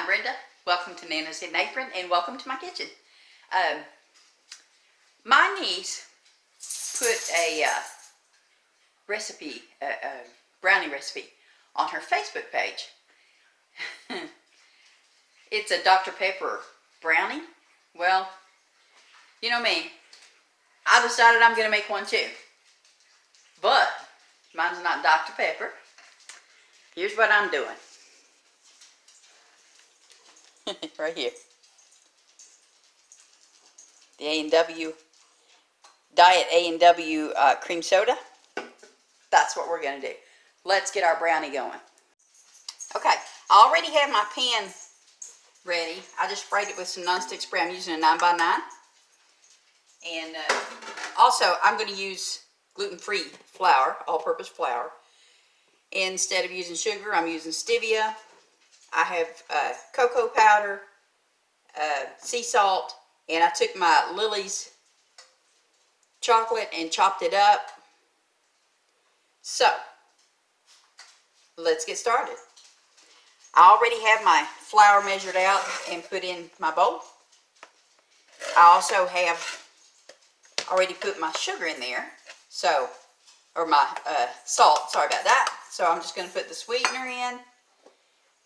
I'm Brenda. Welcome to Nana's in Apron and welcome to my kitchen. My niece put a recipe, brownie recipe on her Facebook page. It's a Dr. Pepper brownie. Well, you know me, I decided I'm going to make one too. But mine's not Dr. Pepper. Here's what I'm doing. Right here. The A&W, Diet A&W cream soda. That's what we're going to do. Let's get our brownie going. Okay, I already have my pan ready. I just sprayed it with some nonstick spray. I'm using a 9x9. And also, I'm going to use gluten-free flour, all-purpose flour. Instead of using sugar, I'm using stevia. I have cocoa powder, sea salt, and I took my Lily's chocolate and chopped it up. So, let's get started. I already have my flour measured out and put in my bowl. I also have already put my sugar in there, so, or my salt, sorry about that. So I'm just going to put the sweetener in.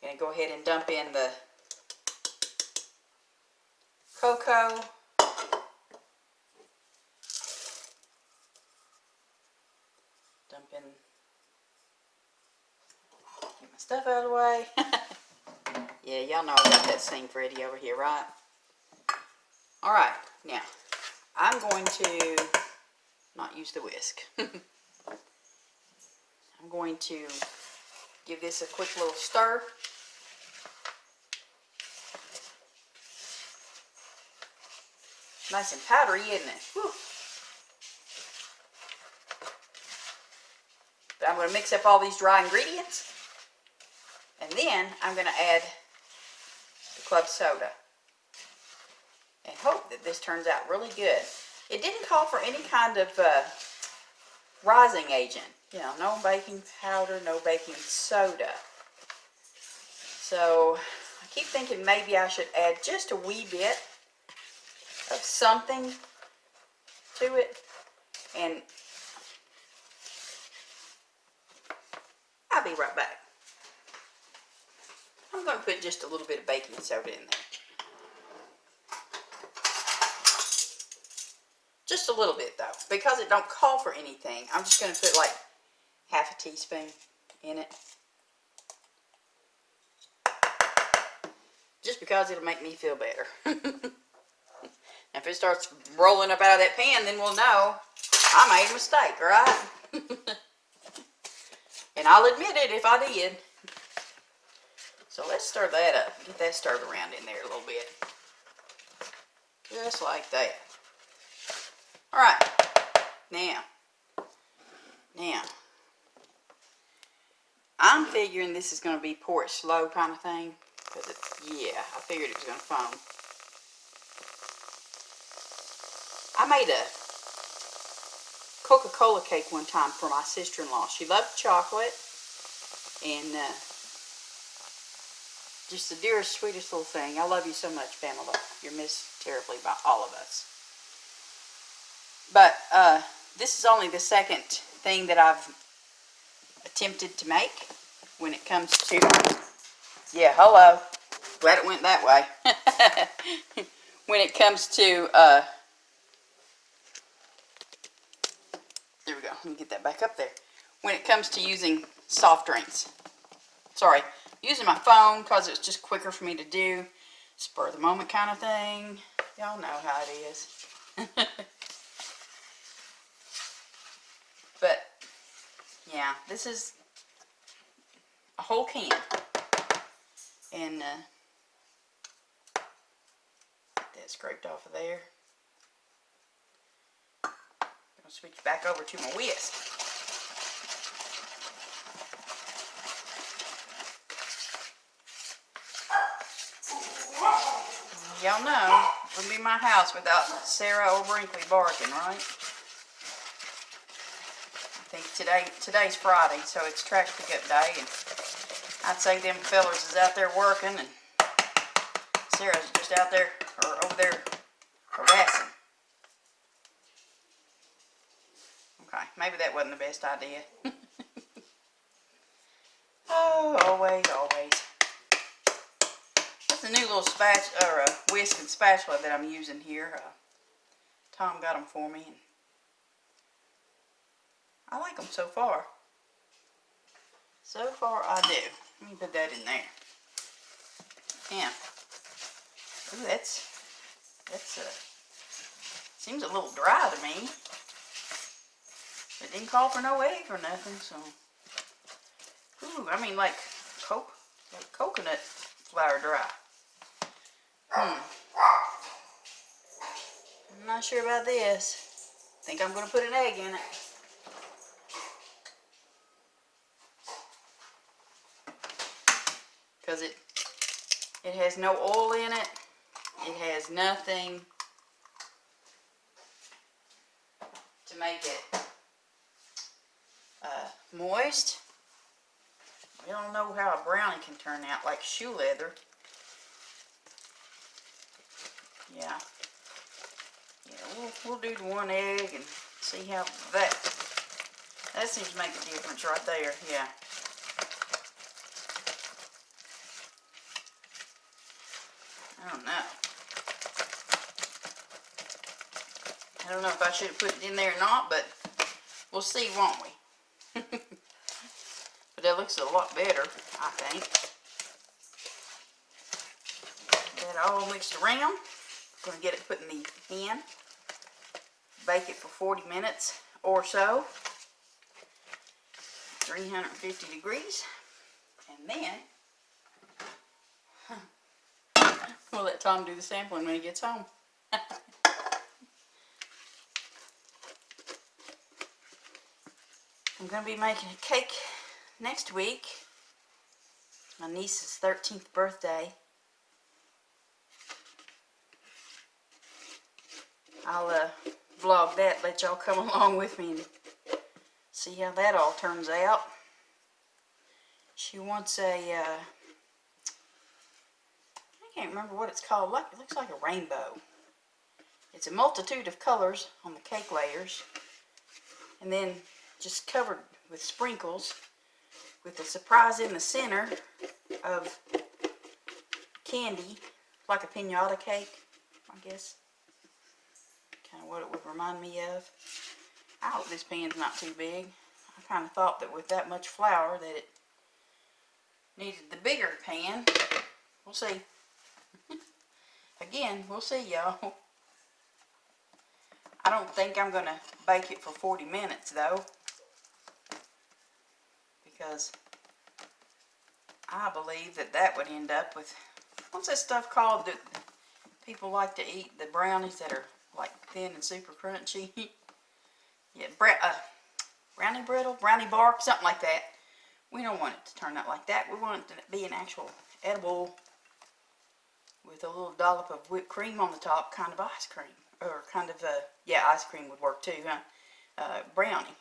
I'm going to go ahead and dump in the cocoa. Dump in, get my stuff out of the way. Yeah, y'all know I got that same Freddy over here, right? Alright, now, I'm going to not use the whisk. I'm going to give this a quick little stir. Nice and powdery, isn't it? Whew. But I'm going to mix up all these dry ingredients. And then I'm going to add the club soda. And hope that this turns out really good. It didn't call for any kind of rising agent. You know, no baking powder, no baking soda. So, I keep thinking maybe I should add just a wee bit of something to it. And I'll be right back. I'm going to put just a little bit of baking soda in there. Just a little bit though, because it don't call for anything. I'm just going to put like half a teaspoon in it. Just because it'll make me feel better. If it starts rolling up out of that pan, then we'll know I made a mistake, right? And I'll admit it if I did. So let's stir that up. Get that stirred around in there a little bit. Just like that. Alright. Now, I'm figuring this is going to be pour it slow kind of thing. Because yeah, I figured it was going to foam. I made a Coca-Cola cake one time for my sister-in-law. She loved chocolate. And just the dearest, sweetest little thing. I love you so much, Pamela. You're missed terribly by all of us. But this is only the second thing that I've attempted to make when it comes to, yeah, hello. Glad it went that way. When it comes to, there we go. Let me get that back up there. When it comes to using soft drinks. Sorry, using my phone because it's just quicker for me to do. Spur of the moment kind of thing. Y'all know how it is. But, yeah, this is a whole can. And, get that scraped off of there. I'm going to switch back over to my whisk. Y'all know, it wouldn't be my house without Sarah or Brinkley barking, right? I think today's Friday, so it's trash pickup day, and I'd say them fellers is out there working, and Sarah's just out there, or over there, harassing. Okay, maybe that wasn't the best idea. Oh, always, always. That's a new little spatula, or a whisk and spatula that I'm using here. Tom got them for me, and I like them so far. So far, I do. Let me put that in there. Yeah. Ooh, that's seems a little dry to me. It didn't call for no egg or nothing, so. Ooh, I mean like coconut flour dry. I'm not sure about this. Think I'm gonna put an egg in it. Because it has no oil in it. It has nothing to make it moist. We don't know how a brownie can turn out, like shoe leather. Yeah. Yeah, we'll do the one egg and see how that seems to make a difference right there. Yeah. I don't know. I don't know if I should have put it in there or not, but we'll see, won't we? But that looks a lot better, I think. That all mixed around. I'm going to get it put in the pan. Bake it for 40 minutes or so. 350 degrees. And then we'll let Tom do the sampling when he gets home. I'm going to be making a cake next week. My niece's 13th birthday. I'll vlog that, let y'all come along with me and see how that all turns out. She wants a, I can't remember what it's called. It looks like a rainbow. It's a multitude of colors on the cake layers, and then just covered with sprinkles, with a surprise in the center of candy, like a piñata cake, I guess. Kind of what it would remind me of. I hope this pan's not too big. I kind of thought that with that much flour that it needed the bigger pan. We'll see. Again, we'll see, y'all. I don't think I'm going to bake it for 40 minutes, though. Because I believe that would end up with, what's that stuff called that people like to eat? The brownies that are like thin and super crunchy. Yeah, brownie brittle, brownie bark, something like that. We don't want it to turn out like that. We want it to be an actual edible with a little dollop of whipped cream on the top, kind of ice cream. Or kind of, yeah, ice cream would work too, huh? Brownie.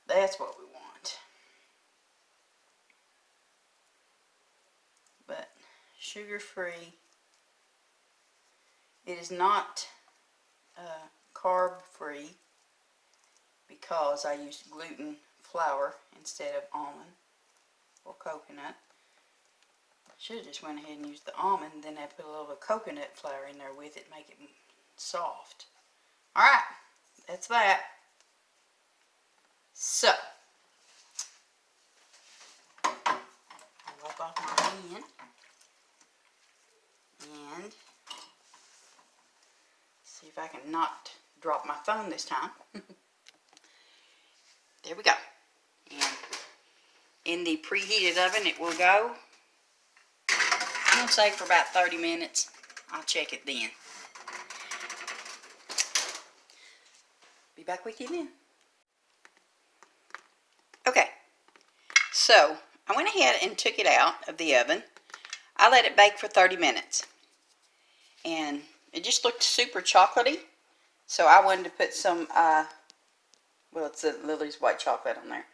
That's what we want. But sugar-free. It is not carb-free because I used gluten flour instead of almond or coconut. Should have just went ahead and used the almond, then I put a little coconut flour in there with it, make it soft. Alright, that's that. So, I'll wipe off my hand and see if I can not drop my phone this time. There we go. And in the preheated oven it will go. I'm going to say for about 30 minutes. I'll check it then. Be back with you then. Okay, so I went ahead and took it out of the oven. I let it bake for 30 minutes. And it just looked super chocolatey. So I wanted to put some, well, it's the Lily's white chocolate on there.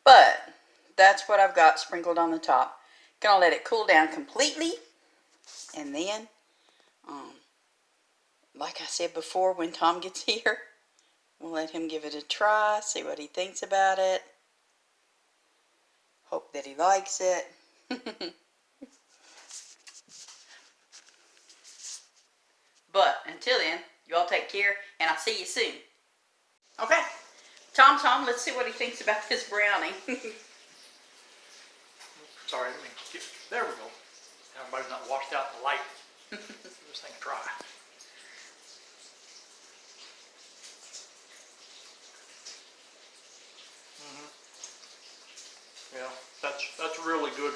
But that's what I've got sprinkled on the top. Gonna let it cool down completely. And then, like I said before, when Tom gets here, we'll let him give it a try, see what he thinks about it. Hope that he likes it. But until then, you all take care, and I'll see you soon. Okay, Tom, let's see what he thinks about this brownie. Sorry, there we go. Everybody's not washed out in the light. Give this thing a try. Yeah, that's really good.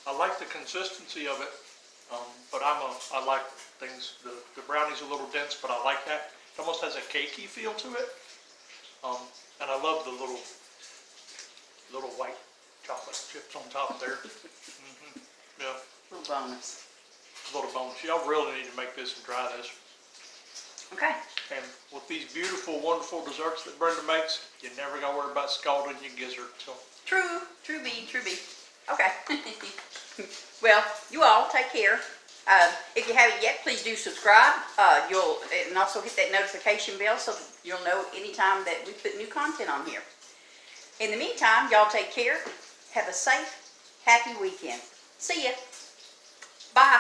I like the consistency of it, but I like things. The brownie's a little dense, but I like that. It almost has a cakey feel to it, and I love the little white chocolate chips on top there. Yeah, Little bonus. a little bonus. Y'all really need to make this and try this. Okay. And with these beautiful, wonderful desserts that Brenda makes, you never gotta worry about scalding your gizzard. So. True be. Okay. Well, you all take care. If you haven't yet, please do subscribe. And also hit that notification bell so that you'll know anytime that we put new content on here. In the meantime, y'all take care. Have a safe, happy weekend. See ya. Bye.